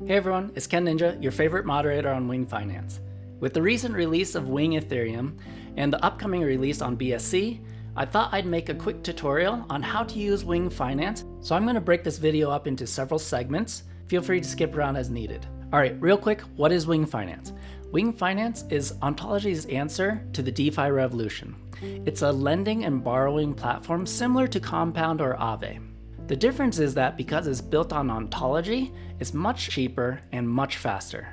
Hey everyone, it's Ken Ninja, your favorite moderator on Wing Finance. With the recent release of Wing Ethereum and the upcoming release on BSC, I thought I'd make a quick tutorial on how to use Wing Finance, so I'm going to break this video up into several segments. Feel free to skip around as needed. Alright, real quick, what is Wing Finance? Wing Finance is Ontology's answer to the DeFi revolution. It's a lending and borrowing platform similar to Compound or Aave. The difference is that because it's built on Ontology, it's much cheaper and much faster.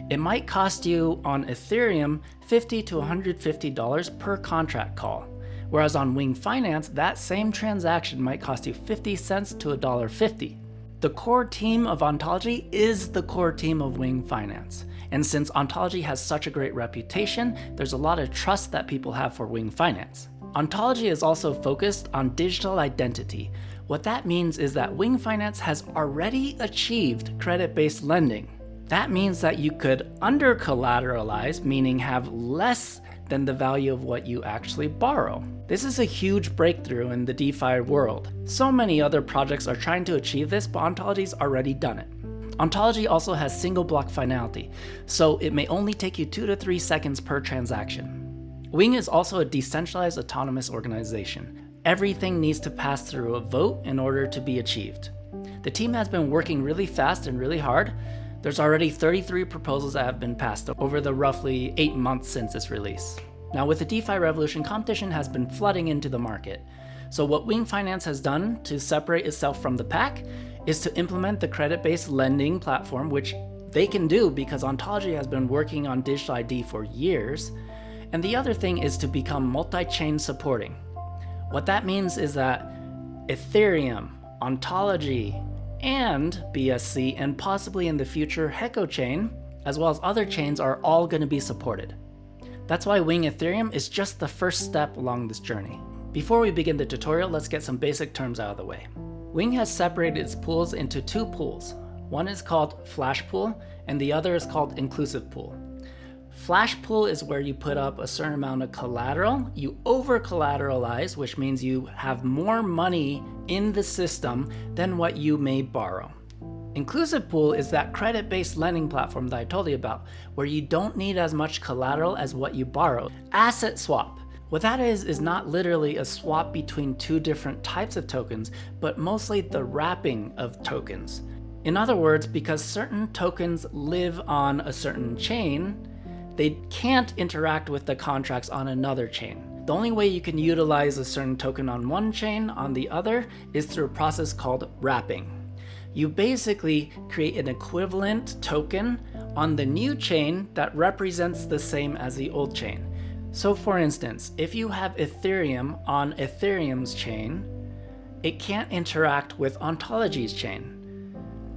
It might cost you on Ethereum $50 to $150 per contract call, whereas on Wing Finance, that same transaction might cost you 50 cents to $1.50. The core team of Ontology is the core team of Wing Finance. And since Ontology has such a great reputation, there's a lot of trust that people have for Wing Finance. Ontology is also focused on digital identity. What that means is that Wing Finance has already achieved credit-based lending. That means that you could under-collateralize, meaning have less than the value of what you actually borrow. This is a huge breakthrough in the DeFi world. So many other projects are trying to achieve this, but Ontology's already done it. Ontology also has single block finality, so it may only take you 2 to 3 seconds per transaction. Wing is also a decentralized autonomous organization. Everything needs to pass through a vote in order to be achieved. The team has been working really fast and really hard. There's already 33 proposals that have been passed over the roughly 8 months since its release. Now with the DeFi revolution, competition has been flooding into the market. So what Wing Finance has done to separate itself from the pack is to implement the credit-based lending platform, which they can do because Ontology has been working on digital ID for years. And the other thing is to become multi-chain supporting. What that means is that Ethereum, Ontology, and BSC, and possibly in the future Heco Chain, as well as other chains, are all going to be supported. That's why Wing Ethereum is just the first step along this journey. Before we begin the tutorial, let's get some basic terms out of the way. Wing has separated its pools into 2 pools. One is called Flash Pool, and the other is called Inclusive Pool. Flash Pool is where you put up a certain amount of collateral. You over-collateralize, which means you have more money in the system than what you may borrow. Inclusive Pool is that credit-based lending platform that I told you about, where you don't need as much collateral as what you borrow. Asset swap. What that is not literally a swap between 2 different types of tokens, but mostly the wrapping of tokens. In other words, because certain tokens live on a certain chain, they can't interact with the contracts on another chain. The only way you can utilize a certain token on one chain on the other is through a process called wrapping. You basically create an equivalent token on the new chain that represents the same as the old chain. So for instance, if you have Ethereum on Ethereum's chain, it can't interact with Ontology's chain.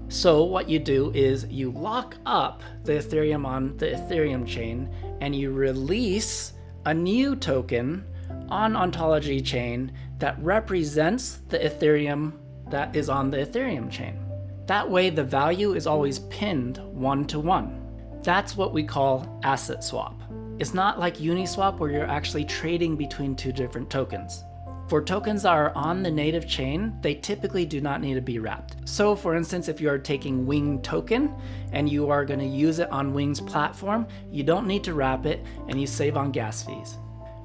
So what you do is you lock up the Ethereum on the Ethereum chain and you release a new token on Ontology chain that represents the Ethereum that is on the Ethereum chain. That way the value is always pinned 1-to-1. That's what we call asset swap. It's not like Uniswap where you're actually trading between 2 different tokens. For tokens that are on the native chain, they typically do not need to be wrapped. So for instance, if you're taking Wing token and you are going to use it on Wing's platform, you don't need to wrap it and you save on gas fees.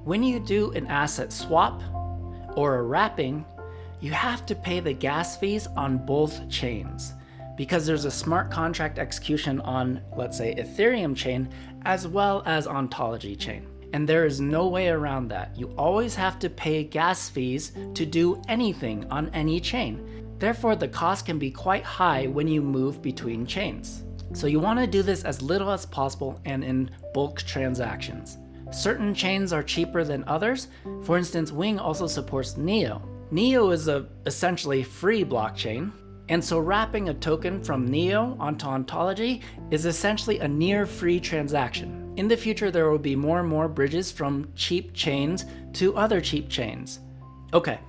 When you do an asset swap or a wrapping, you have to pay the gas fees on both chains because there's a smart contract execution on, let's say, Ethereum chain as well as Ontology chain. And there is no way around that. You always have to pay gas fees to do anything on any chain. Therefore, the cost can be quite high when you move between chains. So you want to do this as little as possible and in bulk transactions. Certain chains are cheaper than others. For instance, Wing also supports Neo. Neo is a essentially free blockchain. And so wrapping a token from Neo onto Ontology is essentially a near free transaction. In the future, there will be more and more bridges from cheap chains to other cheap chains. Okay,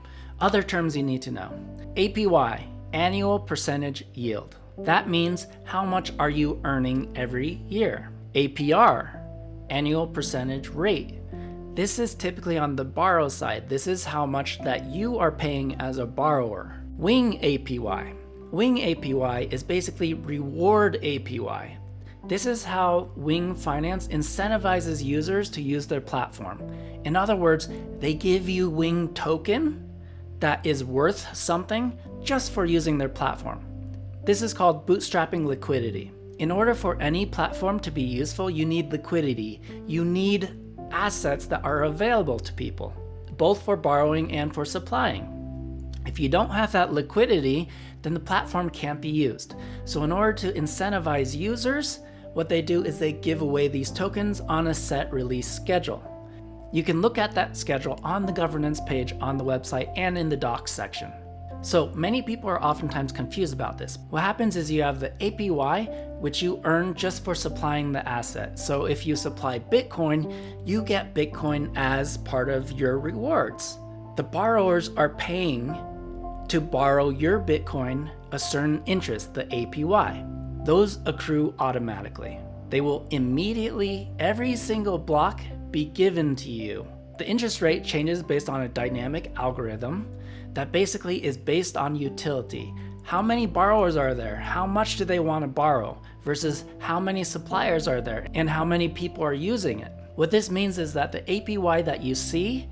other terms you need to know. APY, annual percentage yield. That means how much are you earning every year. APR, annual percentage rate. This is typically on the borrow side. This is how much that you are paying as a borrower. Wing APY. Wing APY is basically reward APY. This is how Wing Finance incentivizes users to use their platform. In other words, they give you Wing token that is worth something just for using their platform. This is called bootstrapping liquidity. In order for any platform to be useful, you need liquidity. You need assets that are available to people, both for borrowing and for supplying. If you don't have that liquidity, then the platform can't be used. So in order to incentivize users, what they do is they give away these tokens on a set release schedule. You can look at that schedule on the governance page on the website and in the docs section. So many people are oftentimes confused about this. What happens is you have the APY, which you earn just for supplying the asset. So if you supply Bitcoin, you get Bitcoin as part of your rewards. The borrowers are paying to borrow your Bitcoin a certain interest, the APY. Those accrue automatically. They will immediately, every single block, be given to you. The interest rate changes based on a dynamic algorithm that basically is based on utility. How many borrowers are there? How much do they want to borrow? Versus how many suppliers are there and how many people are using it. What this means is that the APY that you see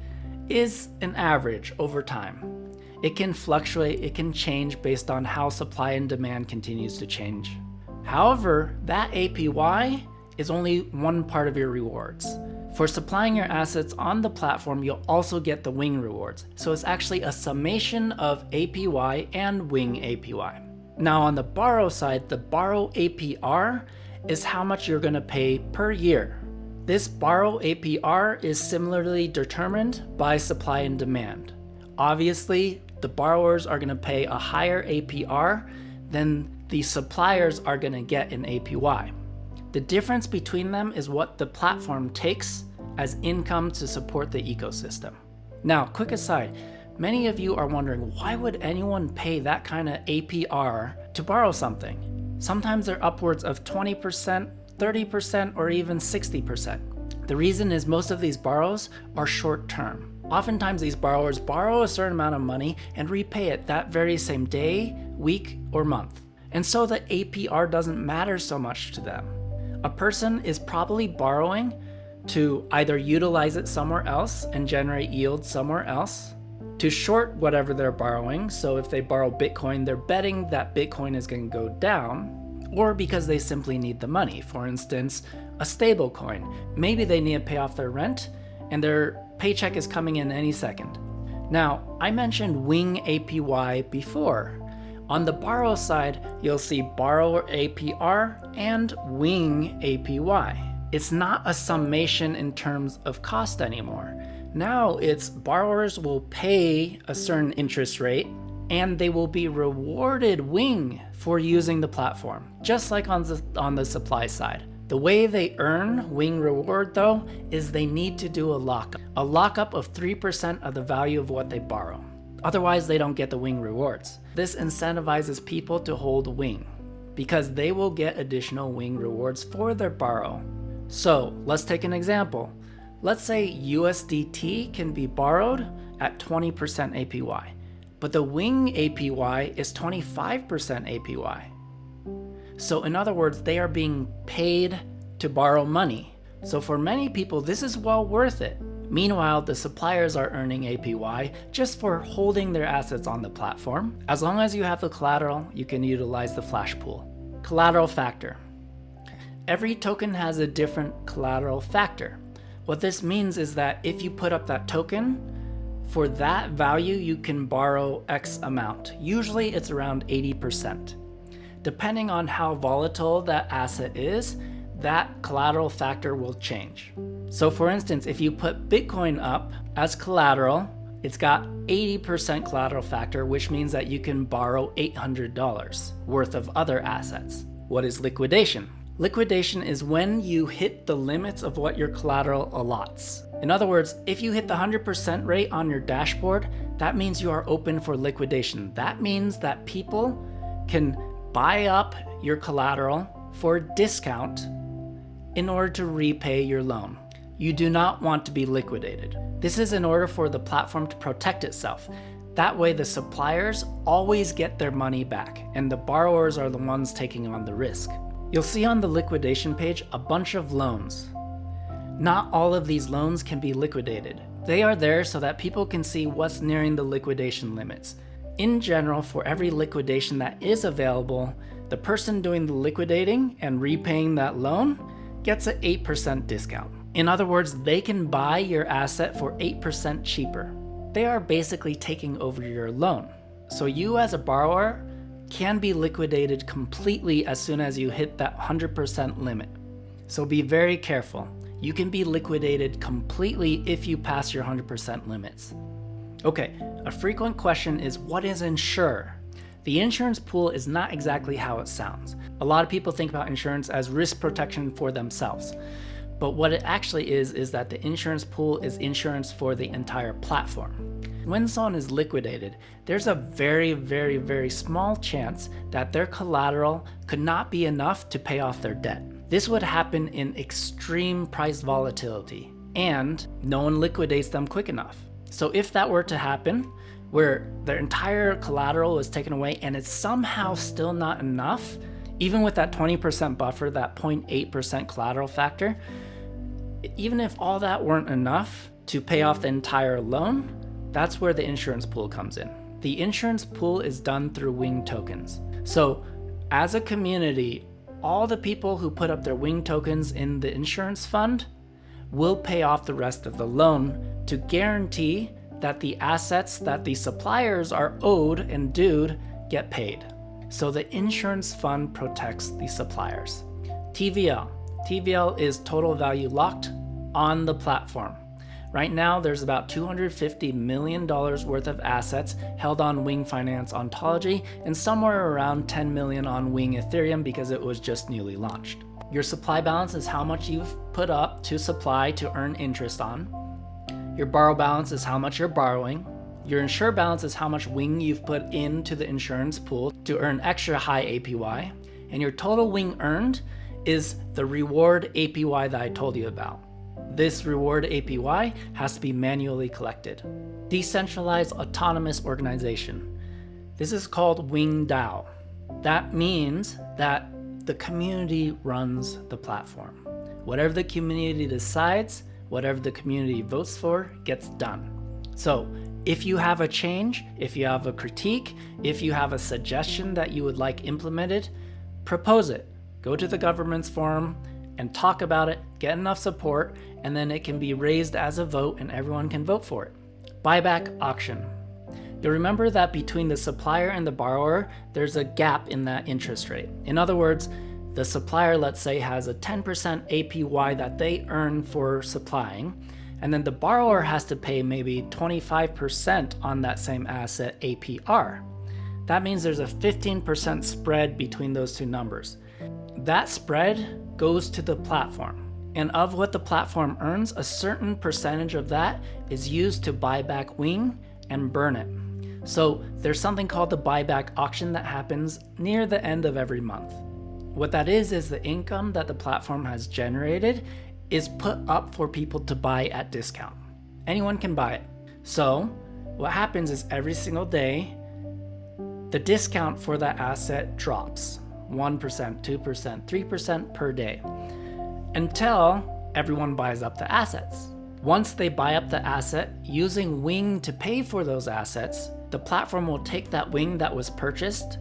is an average over time. It can fluctuate, it can change based on how supply and demand continues to change. However, that APY is only one part of your rewards. For supplying your assets on the platform, you'll also get the Wing rewards. So it's actually a summation of APY and Wing APY. Now on the borrow side, the borrow APR is how much you're going to pay per year. This borrow APR is similarly determined by supply and demand. Obviously, the borrowers are going to pay a higher APR than the suppliers are going to get in APY. The difference between them is what the platform takes as income to support the ecosystem. Now, quick aside, many of you are wondering, why would anyone pay that kind of APR to borrow something? Sometimes they're upwards of 20%, 30%, or even 60%. The reason is most of these borrows are short term. Oftentimes these borrowers borrow a certain amount of money and repay it that very same day, week, or month. And so the APR doesn't matter so much to them. A person is probably borrowing to either utilize it somewhere else and generate yield somewhere else, to short whatever they're borrowing. So if they borrow Bitcoin, they're betting that Bitcoin is going to go down, or because they simply need the money. For instance, a stable coin. Maybe they need to pay off their rent and their paycheck is coming in any second. Now, I mentioned Wing APY before. On the borrow side, you'll see borrower APR and Wing APY. It's not a summation in terms of cost anymore. Now it's borrowers will pay a certain interest rate and they will be rewarded Wing for using the platform, just like on the supply side. The way they earn Wing reward though is they need to do a lockup of 3% of the value of what they borrow. Otherwise they don't get the Wing rewards. This incentivizes people to hold Wing because they will get additional Wing rewards for their borrow. So let's take an example. Let's say USDT can be borrowed at 20% APY, but the Wing APY is 25% APY. So in other words, they are being paid to borrow money. So for many people, this is well worth it. Meanwhile, the suppliers are earning APY just for holding their assets on the platform. As long as you have the collateral, you can utilize the flash pool. Collateral factor. Every token has a different collateral factor. What this means is that if you put up that token, for that value, you can borrow X amount. Usually it's around 80%. Depending on how volatile that asset is, that collateral factor will change. So for instance, if you put Bitcoin up as collateral, it's got 80% collateral factor, which means that you can borrow $800 worth of other assets. What is liquidation? Liquidation is when you hit the limits of what your collateral allots. In other words, if you hit the 100% rate on your dashboard, that means you are open for liquidation. That means that people can buy up your collateral for a discount in order to repay your loan. You do not want to be liquidated. This is in order for the platform to protect itself. That way the suppliers always get their money back, and the borrowers are the ones taking on the risk. You'll see on the liquidation page a bunch of loans. Not all of these loans can be liquidated. They are there so that people can see what's nearing the liquidation limits. In general, for every liquidation that is available, the person doing the liquidating and repaying that loan gets an 8% discount. In other words, they can buy your asset for 8% cheaper. They are basically taking over your loan. So you as a borrower can be liquidated completely as soon as you hit that 100% limit. So be very careful. You can be liquidated completely if you pass your 100% limits. Okay, a frequent question is, what is Insure? The insurance pool is not exactly how it sounds. A lot of people think about insurance as risk protection for themselves. But what it actually is that the insurance pool is insurance for the entire platform. When someone is liquidated, there's a very, very, very small chance that their collateral could not be enough to pay off their debt. This would happen in extreme price volatility, and no one liquidates them quick enough. So if that were to happen, where their entire collateral was taken away and it's somehow still not enough, even with that 20% buffer, that 0.8% collateral factor, even if all that weren't enough to pay off the entire loan, that's where the insurance pool comes in. The insurance pool is done through Wing tokens. So as a community, all the people who put up their Wing tokens in the insurance fund will pay off the rest of the loan to guarantee that the assets that the suppliers are owed and due get paid. So the insurance fund protects the suppliers. TVL. TVL is total value locked on the platform. Right now, there's about $250 million worth of assets held on Wing Finance Ontology and somewhere around $10 million on Wing Ethereum because it was just newly launched. Your supply balance is how much you've put up to supply to earn interest on. Your borrow balance is how much you're borrowing. Your insure balance is how much Wing you've put into the insurance pool to earn extra high APY. And your total Wing earned is the reward APY that I told you about. This reward APY has to be manually collected. Decentralized Autonomous Organization. This is called Wing DAO. That means that the community runs the platform. Whatever the community decides, whatever the community votes for, gets done. So if you have a change, if you have a critique, if you have a suggestion that you would like implemented, propose it. Go to the government's forum and talk about it, get enough support, and then it can be raised as a vote and everyone can vote for it. Buyback auction. You'll remember that between the supplier and the borrower, there's a gap in that interest rate. In other words, the supplier, let's say, has a 10% APY that they earn for supplying, and then the borrower has to pay maybe 25% on that same asset APR. That means there's a 15% spread between those two numbers. That spread goes to the platform. And of what the platform earns, a certain percentage of that is used to buy back Wing and burn it. So there's something called the buyback auction that happens near the end of every month. What that is the income that the platform has generated is put up for people to buy at discount. Anyone can buy it. So what happens is every single day, the discount for that asset drops 1%, 2%, 3% per day until everyone buys up the assets. Once they buy up the asset, using Wing to pay for those assets, the platform will take that Wing that was purchased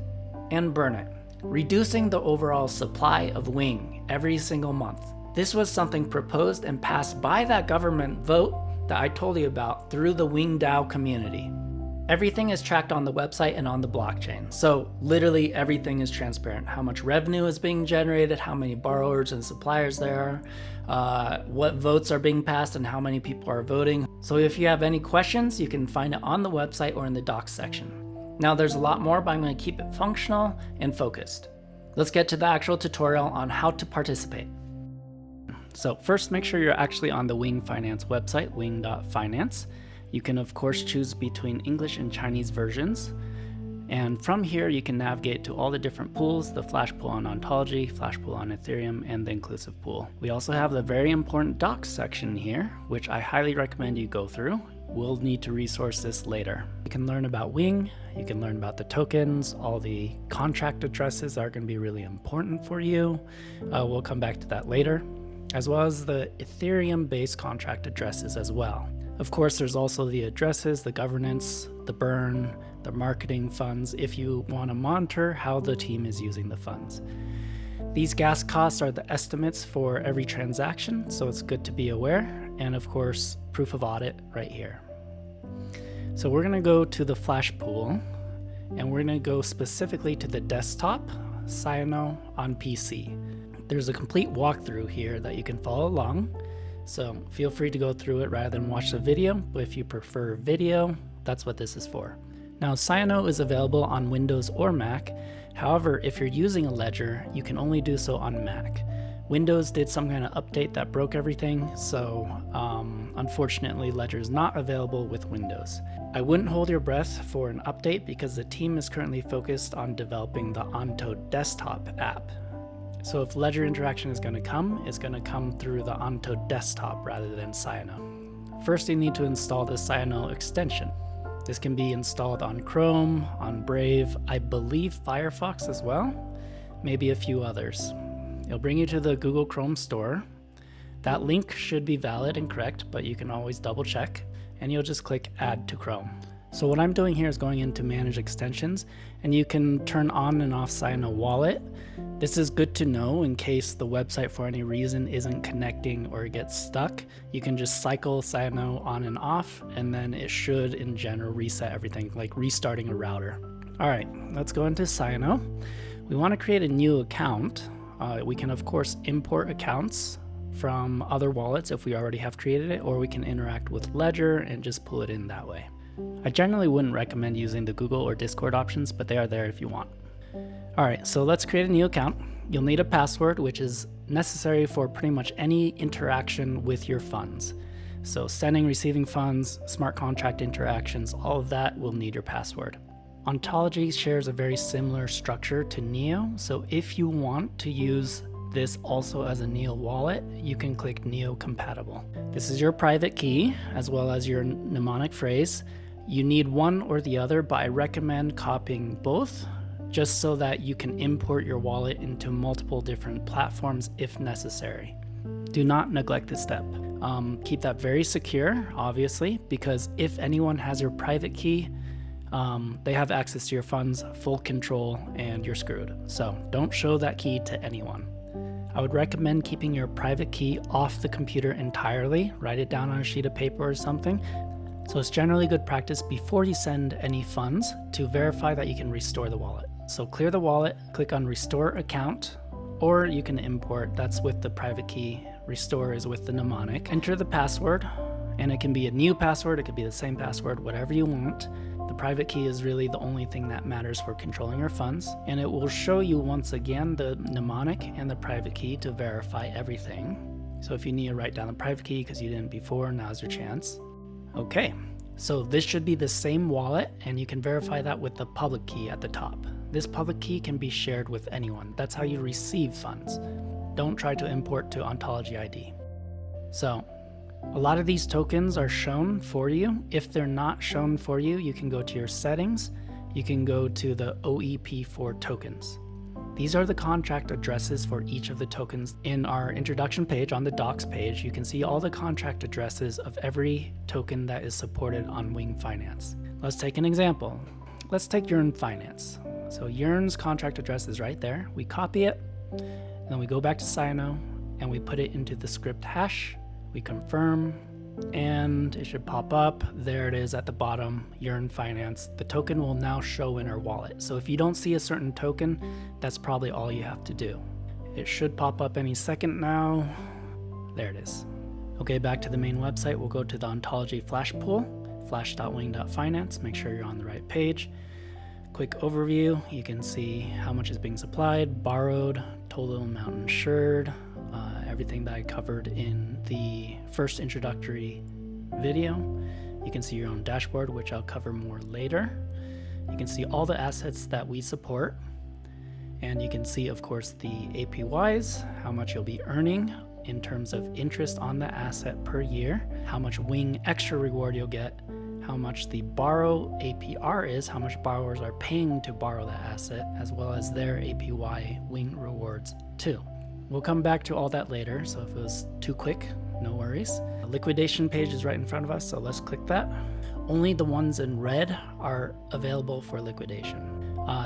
and burn it, reducing the overall supply of Wing every single month. This was something proposed and passed by that government vote that I told you about through the Wing DAO community. Everything is tracked on the website and on the blockchain. So literally everything is transparent. How much revenue is being generated, how many borrowers and suppliers there are, what votes are being passed, and how many people are voting. So if you have any questions, you can find it on the website or in the docs section. Now there's a lot more, but I'm going to keep it functional and focused. Let's get to the actual tutorial on how to participate. So first, make sure you're actually on the Wing Finance website, wing.finance. You can of course choose between English and Chinese versions. And from here, you can navigate to all the different pools, the Flash pool on Ontology, Flash pool on Ethereum, and the inclusive pool. We also have the very important docs section here, which I highly recommend you go through. we'll need to resource this later. You can learn about Wing, you can learn about the tokens, all the contract addresses are going to be really important for you. We'll come back to that later, as well as the Ethereum-based contract addresses as well. Of course, there's also the addresses, the governance, the burn, the marketing funds, if you want to monitor how the team is using the funds. These gas costs are the estimates for every transaction, so it's good to be aware. And of course, proof of audit right here. So we're going to go to the Flash pool, and we're going to go specifically to the desktop, Cyano on PC. There's a complete walkthrough here that you can follow along, so feel free to go through it rather than watch the video, but if you prefer video, that's what this is for. Now, Cyano is available on Windows or Mac. However, if you're using a ledger, you can only do so on Mac. Windows did some kind of update that broke everything, so unfortunately Ledger is not available with Windows. I wouldn't hold your breath for an update because the team is currently focused on developing the Onto desktop app. So if Ledger interaction is going to come, it's going to come through the Onto desktop rather than Cyano. First, you need to install the Cyano extension. This can be installed on Chrome, on Brave, I believe Firefox as well, maybe a few others. It'll bring you to the Google Chrome store. That link should be valid and correct, but you can always double check, and you'll just click Add to Chrome. So what I'm doing here is going into Manage Extensions, and you can turn on and off Cyano Wallet. This is good to know in case the website for any reason isn't connecting or it gets stuck. You can just cycle Cyano on and off, and then it should in general reset everything, like restarting a router. All right, let's go into Cyano. We want to create a new account. We can of course import accounts from other wallets if we already have created it, or we can interact with Ledger and just pull it in that way. I generally wouldn't recommend using the Google or Discord options, but they are there if you want. Alright, so let's create a new account. You'll need a password, which is necessary for pretty much any interaction with your funds. So sending, receiving funds, smart contract interactions, all of that will need your password. Ontology shares a very similar structure to Neo, so if you want to use this also as a Neo wallet, you can click Neo compatible. This is your private key as well as your mnemonic phrase. You need one or the other, but I recommend copying both just so that you can import your wallet into multiple different platforms if necessary. Do not neglect this step. Keep that very secure, obviously, because if anyone has your private key, they have access to your funds, full control, and you're screwed. So don't show that key to anyone. I would recommend keeping your private key off the computer entirely. Write it down on a sheet of paper or something. So it's generally good practice before you send any funds to verify that you can restore the wallet. So clear the wallet, click on Restore Account, or you can import. That's with the private key. Restore is with the mnemonic. Enter the password, and it can be a new password, it could be the same password, whatever you want. The private key is really the only thing that matters for controlling your funds, and it will show you once again the mnemonic and the private key to verify everything. So if you need to write down the private key because you didn't before, now's your chance. Okay, so this should be the same wallet, and you can verify that with the public key at the top. This public key can be shared with anyone. That's how you receive funds. Don't try to import to Ontology ID. So a lot of these tokens are shown for you. If they're not shown for you, you can go to your settings. You can go to the OEP4 tokens. These are the contract addresses for each of the tokens. In our introduction page on the docs page, you can see all the contract addresses of every token that is supported on Wing Finance. Let's take an example. Let's take Yearn Finance. So Yearn's contract address is right there. We copy it, and then we go back to Cyano, and we put it into the script hash. We confirm, and it should pop up. There it is at the bottom, Yearn Finance. The token will now show in our wallet. So if you don't see a certain token, that's probably all you have to do. It should pop up any second now. There it is. Okay, back to the main website. We'll go to the Ontology Flash pool, flash.wing.finance. Make sure you're on the right page. Quick overview. You can see how much is being supplied, borrowed, total amount insured, everything that I covered in the first introductory video. You can see your own dashboard, which I'll cover more later. You can see all the assets that we support, and you can see, of course, the APYs, how much you'll be earning in terms of interest on the asset per year, how much Wing extra reward you'll get, how much the borrow APR is, how much borrowers are paying to borrow that asset, as well as their APY Wing rewards too. We'll come back to all that later, so if it was too quick, no worries. The liquidation page is right in front of us, so let's click that. Only the ones in red are available for liquidation.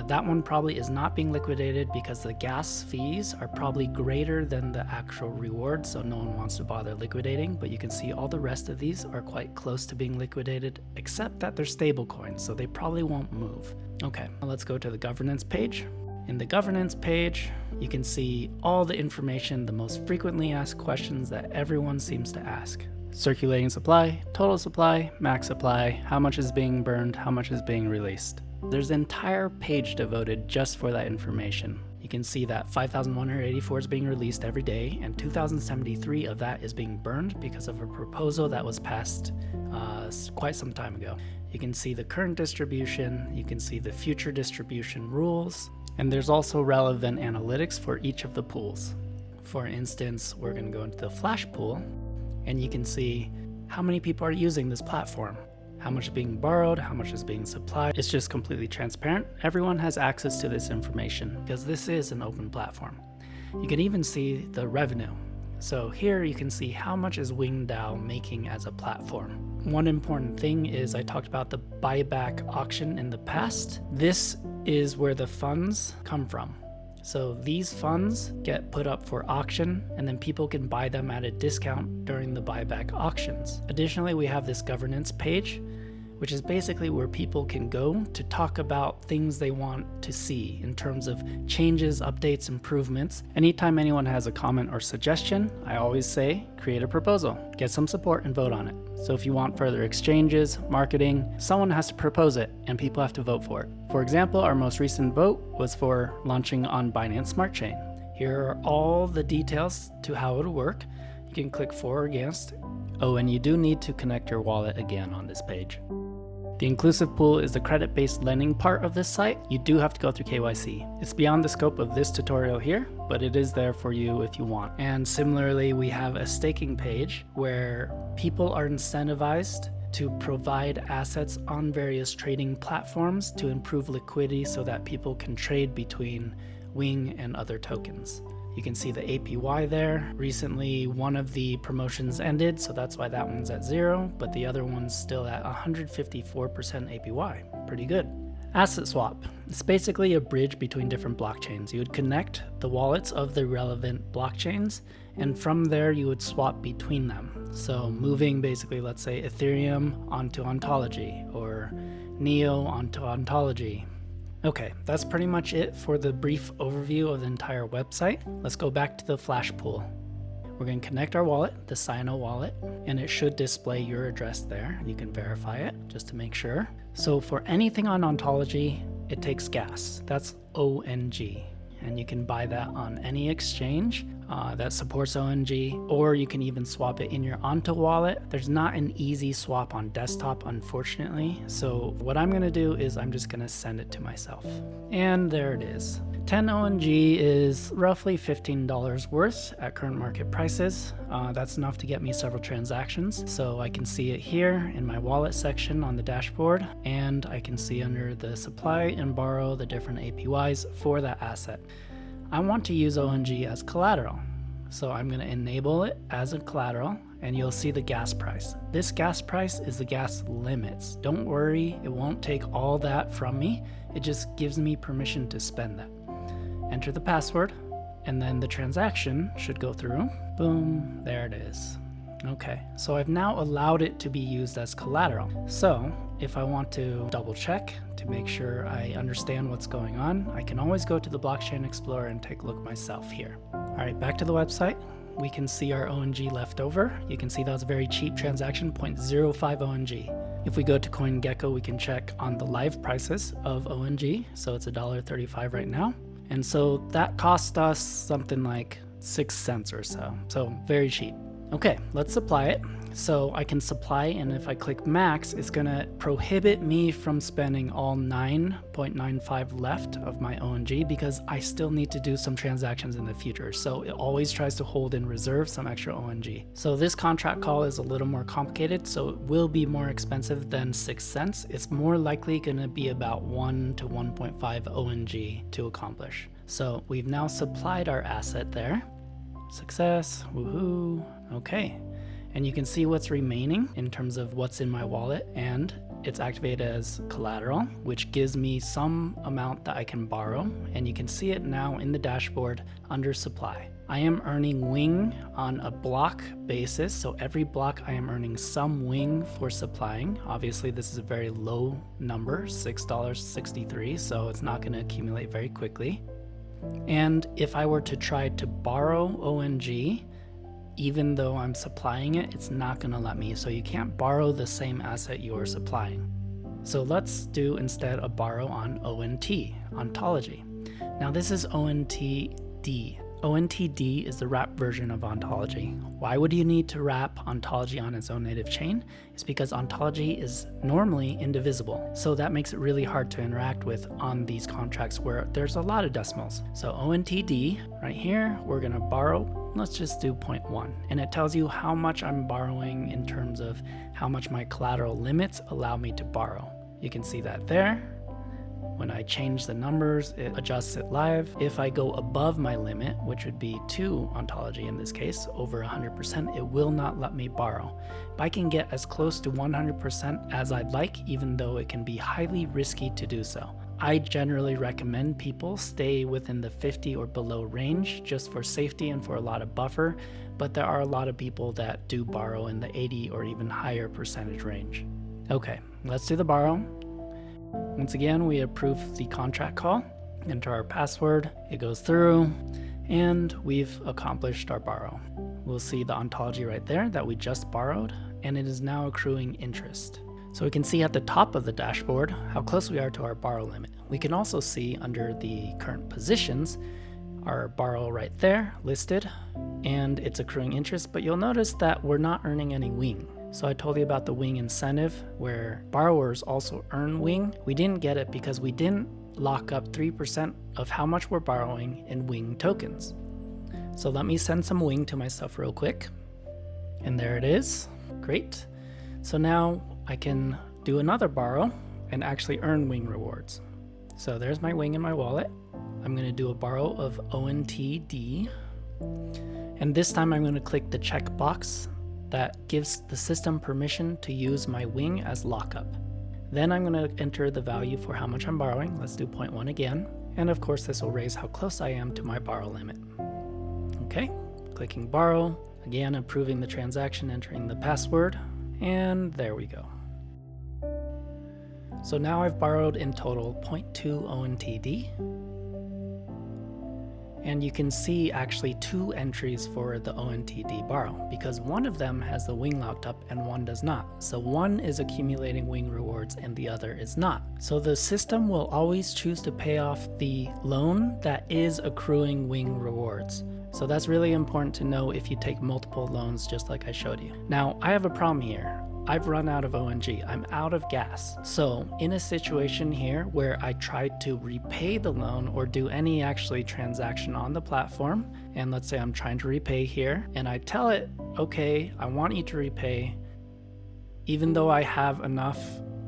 That one probably is not being liquidated because the gas fees are probably greater than the actual reward, so no one wants to bother liquidating, but you can see all the rest of these are quite close to being liquidated, except that they're stable coins, so they probably won't move. Okay, let's go to the governance page. In the governance page, you can see all the information, the most frequently asked questions that everyone seems to ask. Circulating supply, total supply, max supply, how much is being burned, how much is being released. There's an entire page devoted just for that information. You can see that 5,184 is being released every day, and 2,073 of that is being burned because of a proposal that was passed quite some time ago. You can see the current distribution, you can see the future distribution rules, and there's also relevant analytics for each of the pools. For instance, we're going to go into the Flash pool, and you can see how many people are using this platform, how much is being borrowed, how much is being supplied. It's just completely transparent. Everyone has access to this information because this is an open platform. You can even see the revenue. So here you can see how much is WingDAO making as a platform. One important thing is I talked about the buyback auction in the past. This is where the funds come from. So these funds get put up for auction, and then people can buy them at a discount during the buyback auctions. Additionally, we have this governance page, which is basically where people can go to talk about things they want to see in terms of changes, updates, improvements. Anytime anyone has a comment or suggestion, I always say, create a proposal, get some support and vote on it. So if you want further exchanges, marketing, someone has to propose it and people have to vote for it. For example, our most recent vote was for launching on Binance Smart Chain. Here are all the details to how it'll work. You can click for or against. Oh, and you do need to connect your wallet again on this page. The inclusive pool is the credit-based lending part of this site. You do have to go through KYC. It's beyond the scope of this tutorial here, but it is there for you if you want. And similarly, we have a staking page where people are incentivized to provide assets on various trading platforms to improve liquidity so that people can trade between Wing and other tokens. You can see the APY there. Recently, one of the promotions ended, so that's why that one's at 0, but the other one's still at 154% APY. Pretty good. Asset swap. It's basically a bridge between different blockchains. You would connect the wallets of the relevant blockchains, and from there you would swap between them. So moving basically, let's say, Ethereum onto Ontology, or Neo onto Ontology. Okay, that's pretty much it for the brief overview of the entire website. Let's go back to the Flash pool. We're going to connect our wallet, the Sino wallet, and it should display your address there. You can verify it just to make sure. So for anything on Ontology, it takes gas. That's ONG. And you can buy that on any exchange that supports ONG, or you can even swap it in your Onto wallet. There's not an easy swap on desktop, unfortunately. So what I'm gonna do is I'm just gonna send it to myself. And there it is. 10 ONG is roughly $15 worth at current market prices. That's enough to get me several transactions. So I can see it here in my wallet section on the dashboard, and I can see under the supply and borrow the different APYs for that asset. I want to use ONG as collateral. So I'm going to enable it as a collateral, and you'll see the gas price. This gas price is the gas limits. Don't worry, it won't take all that from me. It just gives me permission to spend that. Enter the password, and then the transaction should go through. Boom, there it is. Okay, so I've now allowed it to be used as collateral. So if I want to double check to make sure I understand what's going on, I can always go to the Blockchain Explorer and take a look myself here. All right, back to the website. We can see our ONG left over. You can see that was a very cheap transaction, 0.05 ONG. If we go to CoinGecko, we can check on the live prices of ONG. So it's $1.35 right now. And so that cost us something like 6 cents or so. So very cheap. Okay, let's supply it. So I can supply, and if I click max, it's gonna prohibit me from spending all 9.95 left of my ONG because I still need to do some transactions in the future. So it always tries to hold in reserve some extra ONG. So this contract call is a little more complicated, so it will be more expensive than 6 cents. It's more likely gonna be about 1 to 1.5 ONG to accomplish. So we've now supplied our asset there. Success, woohoo, okay. And you can see what's remaining in terms of what's in my wallet, and it's activated as collateral, which gives me some amount that I can borrow, and you can see it now in the dashboard under supply. I am earning Wing on a block basis, so every block I am earning some Wing for supplying. Obviously this is a very low number, $6.63, so it's not going to accumulate very quickly. And if I were to try to borrow ONG, even though I'm supplying it, it's not going to let me. So you can't borrow the same asset you're supplying. So let's do instead a borrow on ONT, Ontology. Now this is ONTD. ONTD is the wrap version of Ontology. Why would you need to wrap Ontology on its own native chain? It's because Ontology is normally indivisible. So that makes it really hard to interact with on these contracts where there's a lot of decimals. So ONTD, right here, we're gonna borrow, let's just do 0.1. And it tells you how much I'm borrowing in terms of how much my collateral limits allow me to borrow. You can see that there. When I change the numbers, it adjusts it live. If I go above my limit, which would be 2 Ontology in this case, over 100%, it will not let me borrow. But I can get as close to 100% as I'd like, even though it can be highly risky to do so. I generally recommend people stay within the 50 or below range just for safety and for a lot of buffer, but there are a lot of people that do borrow in the 80 or even higher percentage range. Okay, let's do the borrow. Once again, we approve the contract call, enter our password, it goes through, and we've accomplished our borrow. We'll see the Ontology right there that we just borrowed, and it is now accruing interest. So we can see at the top of the dashboard how close we are to our borrow limit. We can also see under the current positions our borrow right there listed, and it's accruing interest, but you'll notice that we're not earning any Wing. So I told you about the Wing incentive where borrowers also earn Wing. We didn't get it because we didn't lock up 3% of how much we're borrowing in Wing tokens. So let me send some Wing to myself real quick. And there it is. Great. So now I can do another borrow and actually earn Wing rewards. So there's my Wing in my wallet. I'm going to do a borrow of ONTD. And this time I'm going to click the checkbox that gives the system permission to use my Wing as lockup. Then I'm going to enter the value for how much I'm borrowing. Let's do 0.1 again. And of course this will raise how close I am to my borrow limit. Okay, clicking borrow, again approving the transaction, entering the password, and there we go. So now I've borrowed in total 0.2 ONTD. And you can see actually 2 entries for the ONTD borrow because one of them has the Wing locked up and one does not. So one is accumulating Wing rewards and the other is not. So the system will always choose to pay off the loan that is accruing Wing rewards. So that's really important to know if you take multiple loans just like I showed you. Now I have a problem here. I've run out of ONG, I'm out of gas. So in a situation here where I tried to repay the loan or do any actually transaction on the platform, and let's say I'm trying to repay here, and I tell it, okay, I want you to repay, even though I have enough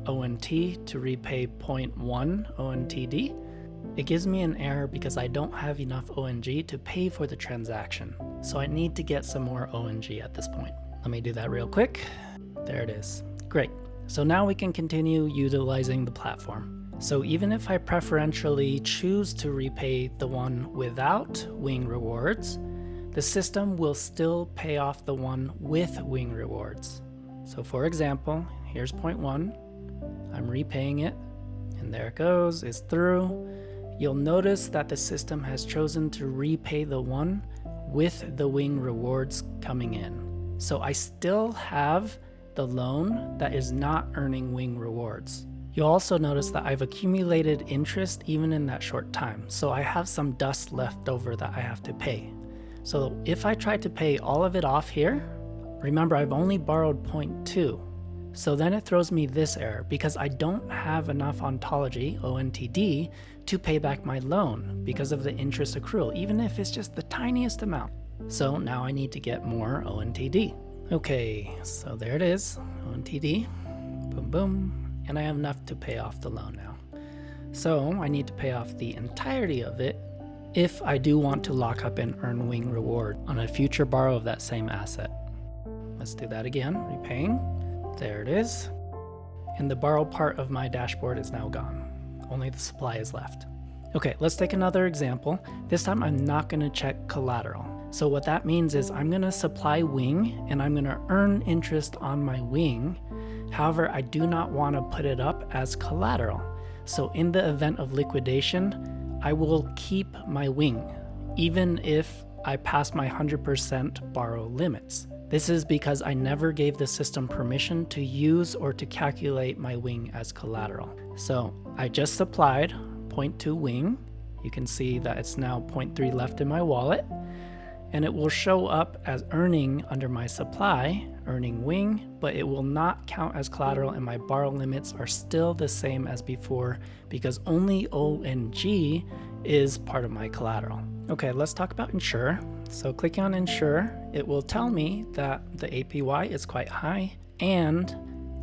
ONT to repay 0.1 ONTD, it gives me an error because I don't have enough ONG to pay for the transaction. So I need to get some more ONG at this point. Let me do that real quick. There it is. Great. So now we can continue utilizing the platform. So even if I preferentially choose to repay the one without Wing rewards, the system will still pay off the one with Wing rewards. So for example, here's 0.1. I'm repaying it, and there it goes, it's through. You'll notice that the system has chosen to repay the one with the Wing rewards coming in. So I still have the loan that is not earning Wing rewards. You'll also notice that I've accumulated interest even in that short time. So I have some dust left over that I have to pay. So if I try to pay all of it off here, remember I've only borrowed 0.2. So then it throws me this error because I don't have enough ontology, ONTD, to pay back my loan because of the interest accrual, even if it's just the tiniest amount. So now I need to get more ONTD. Okay, so there it is, ONTD, boom, boom, and I have enough to pay off the loan now. So I need to pay off the entirety of it if I do want to lock up and earn wing reward on a future borrow of that same asset. Let's do that again, repaying. There it is. And the borrow part of my dashboard is now gone. Only the supply is left. Okay, let's take another example. This time I'm not going to check collateral. So what that means is I'm going to supply wing and I'm going to earn interest on my wing. However, I do not want to put it up as collateral. So in the event of liquidation, I will keep my wing, even if I pass my 100% borrow limits. This is because I never gave the system permission to use or to calculate my wing as collateral. So I just supplied 0.2 wing. You can see that it's now 0.3 left in my wallet, and it will show up as earning under my supply, earning wing, but it will not count as collateral, and my borrow limits are still the same as before because only ONG is part of my collateral. Okay, let's talk about insure. So clicking on insure, it will tell me that the APY is quite high, and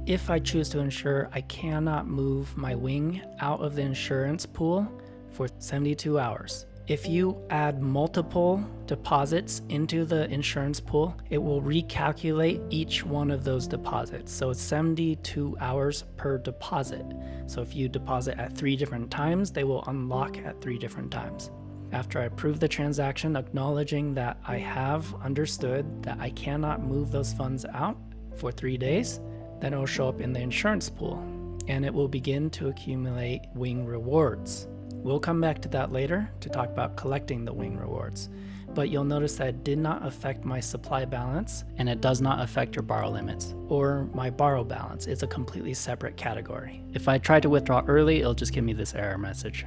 if I choose to insure, I cannot move my wing out of the insurance pool for 72 hours. If you add multiple deposits into the insurance pool, it will recalculate each one of those deposits. So it's 72 hours per deposit. So if you deposit at 3 different times, they will unlock at 3 different times. After I approve the transaction, acknowledging that I have understood that I cannot move those funds out for 3 days, then it will show up in the insurance pool and it will begin to accumulate wing rewards. We'll come back to that later to talk about collecting the wing rewards, but you'll notice that it did not affect my supply balance and it does not affect your borrow limits or my borrow balance. It's a completely separate category. If I try to withdraw early, it'll just give me this error message.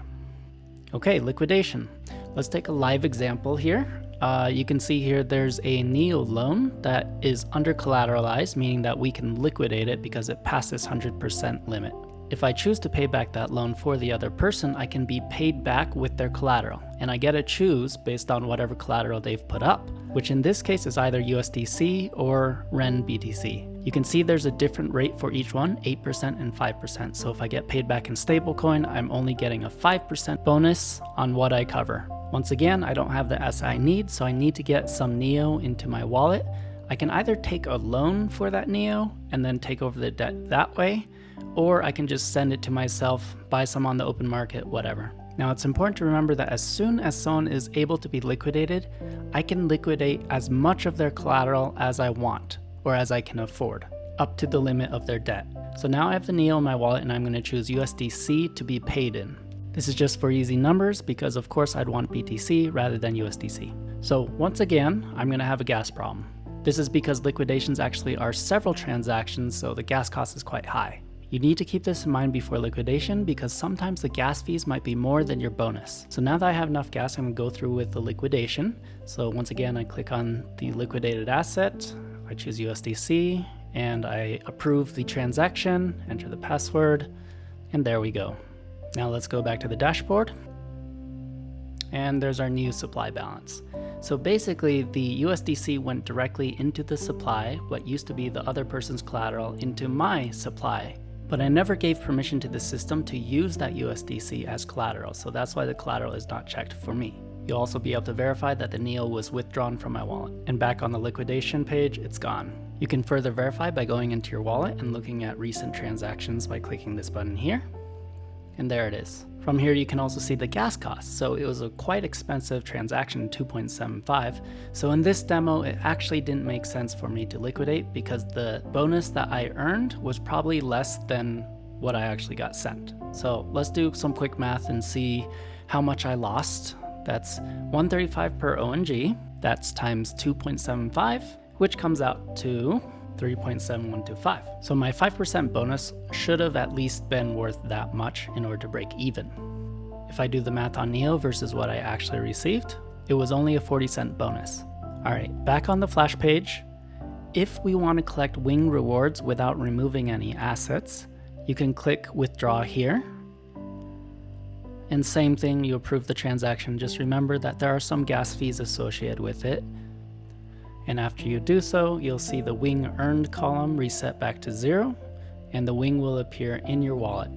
Okay, liquidation. Let's take a live example here. You can see here there's a NEO loan that is under collateralized, meaning that we can liquidate it because it passed this 100% limit. If I choose to pay back that loan for the other person, I can be paid back with their collateral, and I get to choose based on whatever collateral they've put up, which in this case is either USDC or REN BTC. You can see there's a different rate for each one, 8% and 5%. So if I get paid back in stablecoin, I'm only getting a 5% bonus on what I cover. Once again, I don't have the SI I need, so I need to get some NEO into my wallet. I can either take a loan for that NEO and then take over the debt that way, or I can just send it to myself, buy some on the open market, whatever. Now it's important to remember that as soon as someone is able to be liquidated, I can liquidate as much of their collateral as I want, or as I can afford, up to the limit of their debt. So now I have the NEO in my wallet and I'm going to choose USDC to be paid in. This is just for easy numbers because of course I'd want BTC rather than USDC. So once again, I'm going to have a gas problem. This is because liquidations actually are several transactions, so the gas cost is quite high. You need to keep this in mind before liquidation because sometimes the gas fees might be more than your bonus. So now that I have enough gas, I'm going to go through with the liquidation. So once again, I click on the liquidated asset, I choose USDC, and I approve the transaction, enter the password, and there we go. Now let's go back to the dashboard. And there's our new supply balance. So basically the USDC went directly into the supply, what used to be the other person's collateral, into my supply. But I never gave permission to the system to use that USDC as collateral, so that's why the collateral is not checked for me. You'll also be able to verify that the NEO was withdrawn from my wallet. And back on the liquidation page, it's gone. You can further verify by going into your wallet and looking at recent transactions by clicking this button here. And there it is. From here you can also see the gas cost. So it was a quite expensive transaction, 2.75. So in this demo, it actually didn't make sense for me to liquidate because the bonus that I earned was probably less than what I actually got sent. So let's do some quick math and see how much I lost. That's 135 per ONG. That's times 2.75, which comes out to 3.7125. So my 5% bonus should have at least been worth that much in order to break even. If I do the math on NEO versus what I actually received, it was only a 40-cent bonus. All right, back on the Flash page, if we want to collect Wing rewards without removing any assets, you can click withdraw here. And same thing, you approve the transaction. Just remember that there are some gas fees associated with it. And after you do so, you'll see the Wing earned column reset back to 0, and the Wing will appear in your wallet.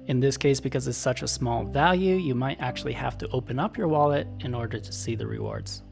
In this case, because it's such a small value, you might actually have to open up your wallet in order to see the rewards.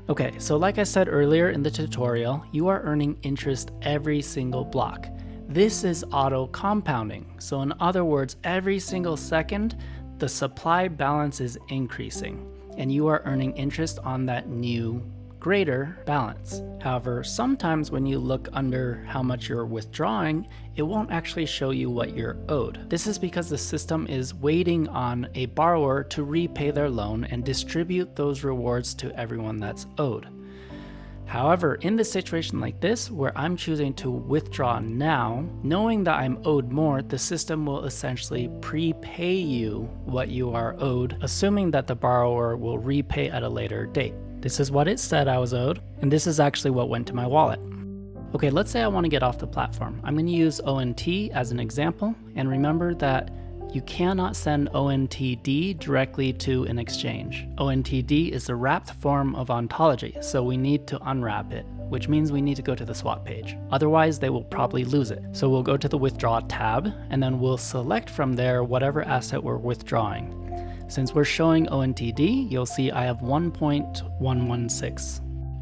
Okay, so like I said earlier in the tutorial, you are earning interest every single block. This is auto compounding. So in other words, every single second, the supply balance is increasing, and you are earning interest on that new greater balance. However, sometimes when you look under how much you're withdrawing, it won't actually show you what you're owed. This is because the system is waiting on a borrower to repay their loan and distribute those rewards to everyone that's owed. However, in the situation like this, where I'm choosing to withdraw now, knowing that I'm owed more, the system will essentially prepay you what you are owed, assuming that the borrower will repay at a later date. This is what it said I was owed, and this is actually what went to my wallet. Okay, let's say I want to get off the platform. I'm going to use ONT as an example, and remember that you cannot send ONTD directly to an exchange. ONTD is a wrapped form of ontology, so we need to unwrap it, which means we need to go to the swap page. Otherwise, they will probably lose it. So we'll go to the withdraw tab, and then we'll select from there whatever asset we're withdrawing. Since we're showing ONTD, you'll see I have 1.116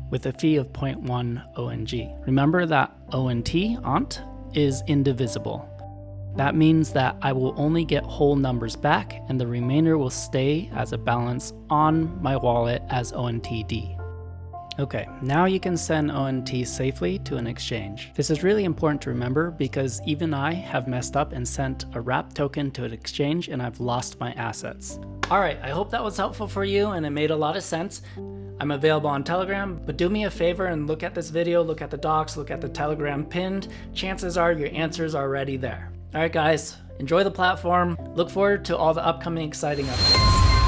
with a fee of 0.1 ONG. Remember that ONT is indivisible. That means that I will only get whole numbers back, and the remainder will stay as a balance on my wallet as ONTD. Okay, now you can send ONT safely to an exchange. This is really important to remember because even I have messed up and sent a wrap token to an exchange and I've lost my assets. All right, I hope that was helpful for you and it made a lot of sense. I'm available on Telegram, but do me a favor and look at this video, look at the docs, look at the Telegram pinned. Chances are your answers are already there. All right, guys, enjoy the platform. Look forward to all the upcoming exciting updates.